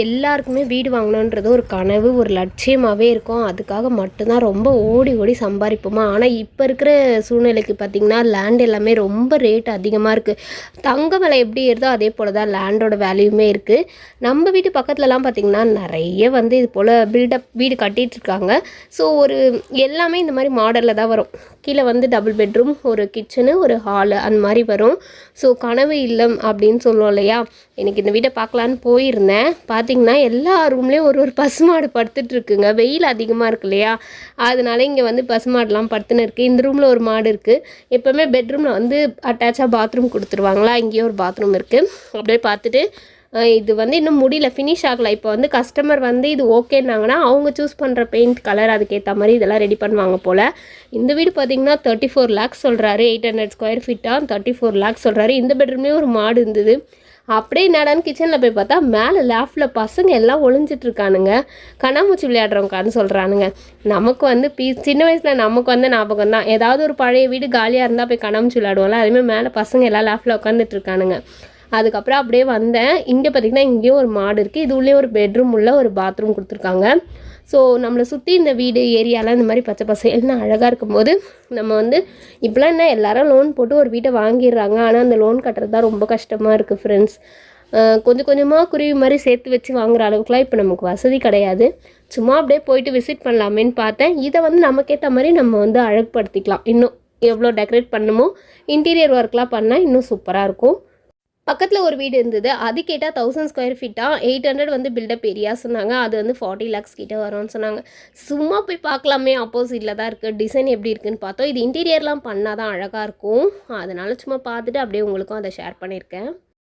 எல்லாருக்குமே வீடு வாங்கணுன்றது ஒரு கனவு, ஒரு லட்சியமாகவே இருக்கும். அதுக்காக மட்டும்தான் ரொம்ப ஓடி ஓடி சம்பாரிப்போமா. ஆனால் இப்போ இருக்கிற சூழ்நிலைக்கு பார்த்திங்கன்னா லேண்ட் எல்லாமே ரொம்ப ரேட் அதிகமாக இருக்குது. தங்க விலை எப்படி ஏறுதோ அதே போல் தான் லேண்டோட வேல்யூமே இருக்குது. நம்ம வீட்டு பக்கத்துலலாம் பார்த்திங்கன்னா நிறைய வந்து இது போல் பில்டப் வீடு கட்டிகிட்ருக்காங்க. ஸோ எல்லாமே இந்த மாதிரி மாடலில் தான் வரும். கீழே வந்து டபுள் பெட்ரூம், ஒரு கிச்சனு, ஒரு ஹாலு அந்த மாதிரி வரும். ஸோ கனவு இல்லம் அப்படின்னு சொல்லுவோம் இல்லையா. எனக்கு இந்த வீட்டை பார்க்கலான்னு போயிருந்தேன். பார்த்திங்கன்னா எல்லா ரூம்லேயும் ஒரு பசுமாடு படுத்துட்ருக்குங்க. வெயில் அதிகமாக இருக்கு இல்லையா, அதனால இங்கே வந்து பசுமாடெலாம் படுத்துன்னு இருக்குது. இந்த ரூமில் ஒரு மாடு இருக்குது. எப்போவுமே பெட்ரூமில் வந்து அட்டாச்சாக பாத்ரூம் கொடுத்துருவாங்களா, இங்கேயும் ஒரு பாத்ரூம் இருக்குது. அப்படியே பார்த்துட்டு இது வந்து இன்னும் முடியல, ஃபினிஷ் ஆகலை. இப்போ வந்து கஸ்டமர் வந்து இது ஓகேன்னாங்கன்னா அவங்க சூஸ் பண்ணுற பெயிண்ட் கலர் அதுக்கேற்ற மாதிரி இதெல்லாம் ரெடி பண்ணுவாங்க போல். இந்த வீடு பார்த்திங்கன்னா 34 lakhs சொல்கிறாரு. 800 square feet 34 lakhs சொல்கிறாரு. இந்த பெட்ரூம்லேயும் ஒரு மாடு இருந்தது. அப்படியே என்னடான்னு கிச்சனில் போய் பார்த்தா மேலே லேஃப்டில் பசங்க எல்லாம் ஒளிஞ்சிட்ருக்கானுங்க. கண்ணாமூச்சி விளையாடுறவங்கான்னு சொல்கிறானுங்க. நமக்கு வந்து சின்ன வயசில் நமக்கு வந்து ஞாபகம் தான், ஏதாவது ஒரு பழைய வீடு காலியாக இருந்தால் போய் கண்ணாமூச்சி விளையாடுவோம்ல, அதேமாதிரி மேலே பசங்க எல்லாம் லேஃப்டில் உட்காந்துட்ருக்கானுங்க. அதுக்கப்புறம் அப்படியே வந்தேன். இங்கே பார்த்திங்கன்னா இங்கேயும் ஒரு மாடு இருக்குது. இது உள்ளே ஒரு பெட்ரூம் உள்ள ஒரு பாத்ரூம் கொடுத்துருக்காங்க. ஸோ நம்மளை சுற்றி இந்த வீடு ஏரியாலாம் இந்த மாதிரி பச்சை பசேல்னு அழகாக இருக்கும்போது நம்ம வந்து இப்போலாம் என்ன எல்லாரும் லோன் போட்டு ஒரு வீட்டை வாங்கிடுறாங்க. ஆனால் அந்த லோன் கட்டுறது தான் ரொம்ப கஷ்டமாக இருக்குது ஃப்ரெண்ட்ஸ். கொஞ்சம் கொஞ்சமாக குருவி மாதிரி சேர்த்து வச்சு வாங்குற அளவுக்குலாம் இப்போ நமக்கு வசதி கிடையாது. சும்மா அப்படியே போயிட்டு விசிட் பண்ணலாமேன்னு பார்த்தேன். இதை வந்து நமக்கேற்ற மாதிரி நம்ம வந்து அழகுப்படுத்திக்கலாம். இன்னும் எவ்வளோ டெக்கரேட் பண்ணுமோ இன்டீரியர் ஒர்க்லாம் பண்ணால் இன்னும் சூப்பராக இருக்கும். பக்கத்தில் ஒரு வீடு இருந்தது. அது கேட்டால் 1000 square feet 800 வந்து பில்டப் ஏரியா சொன்னாங்க. அது வந்து 40 lakhs கிட்ட வரும்னு சொன்னாங்க. சும்மா போய் பார்க்கலாமே, ஆப்போசிட்டில் தான் இருக்குது. டிசைன் எப்படி இருக்குன்னு பார்த்தோம். இது இன்டீரியர்லாம் பண்ணால் தான் அழகாக இருக்கும். அதனால் சும்மா பார்த்துட்டு அப்படியே உங்களுக்கும் அதை ஷேர் பண்ணியிருக்கேன்.